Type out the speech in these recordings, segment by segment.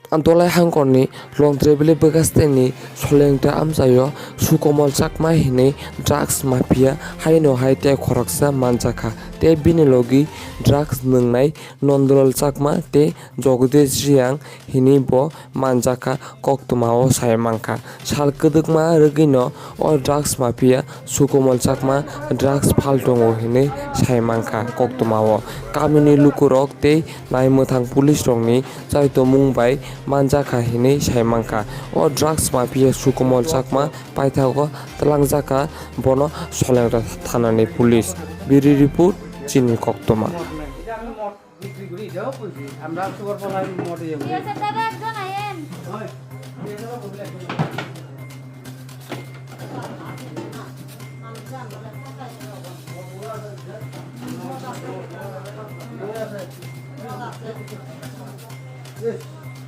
Antolai hangkorni longtrebele begasteni solengta amsayo sukomal chakma hine drugs mafia haino haite khoraksa manjaka te binilogi drugs nungnai nondolal chakma te jogdesh riang hini bo manjaka koktuma o saimangka sal kedekma regino o drugs mafia sukomal chakma drugs phaltongo hine saimangka koktuma o kamini lukurok te naimwthang police rokni chaito mungbai manjaka hine saimangka o drugs mafia sukomal chakma paithago tlangjaka bono solengra thanani police biri report chini koktoma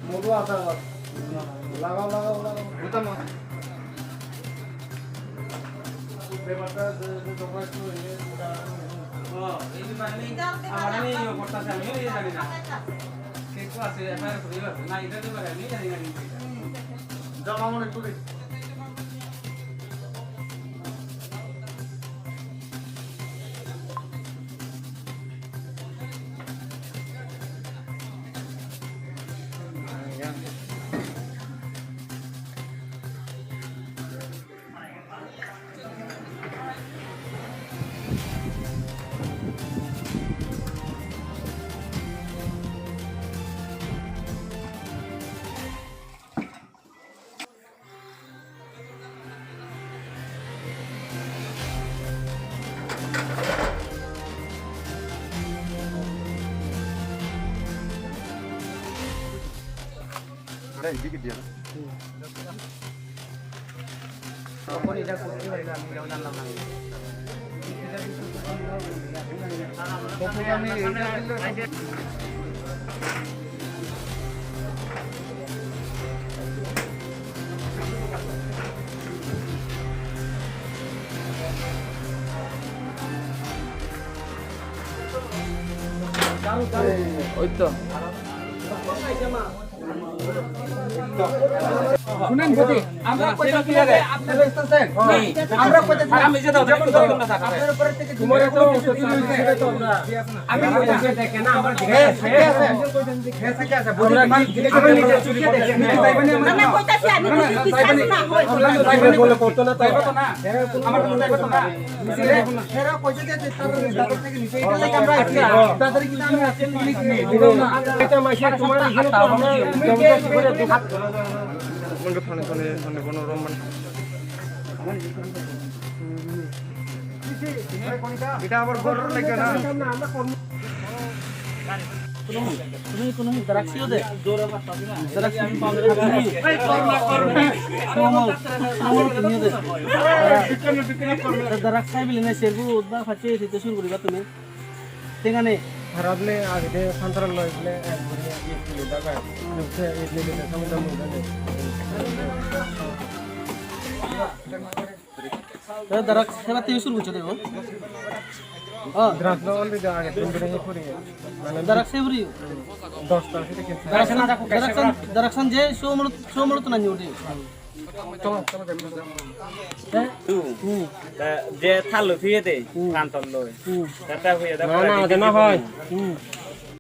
মোটো আছে লাগাও লাগাও লাগাও এটা মত পেপারটা যে তোমরা একটু এই মানে আমার এই করতেছে আমি এই জানি না কে কো আছে এফআইআর করিবা না এটা তো পারে আমি জানি না জমা মনে একটু Đây, cái gì đó. তখন এটা করতে পারি আমি জানলাম না ওই তো শুনেন যদি আমরা কইতা কি আগে আপনি বুঝতেছেন আমরা কইতা আমি যে দাও না স্যার আপনার উপর থেকে তোমার তো সেটা তো আমরা আমি কইতাছি দেখেন না আমরা দিকে আছে খেসে কি আছে বুঝি আমি নিজে চুরি দেখেন আমি কইতাছি আমি বিশ্বাস না হয় বলে করতে না তাই তো না আমার তো তাই তো না সেরা কইতে যে তারপর থেকে নিচে এটা লাগে আমরা তাড়াতাড়ি কিন্তু আমরা আছে পুলিশ নেই দিও না এটা মাসে তোমার এখানে তো আমরা Mungkin fane kono roman. Kita abar gor lagi na. তুমি কোনো দ্রাক্ষিও দে দ্রাক্ষি আমি পাবো এই তুমি দে দ্রাক্ষি বিলে না সেরবু উদ্বা ফাচে দিতে শুরু করিবা তুমি তেগানে खराबले आगे संतरल लइले एक किलो दागा से एक ले ले समुद्र में जाने द्राक्षि सेवा ते शुरू करछो देखो द्राक्ष ऑलरेडी आगे तुम बड़े ही पूरी माने द्राक्षि पूरी 10 टा से द्राक्षन जे सो मुळत ना निवडे যে থালো থুয়ে দে কান্তল লয় এটা হয়ে দা না না হয়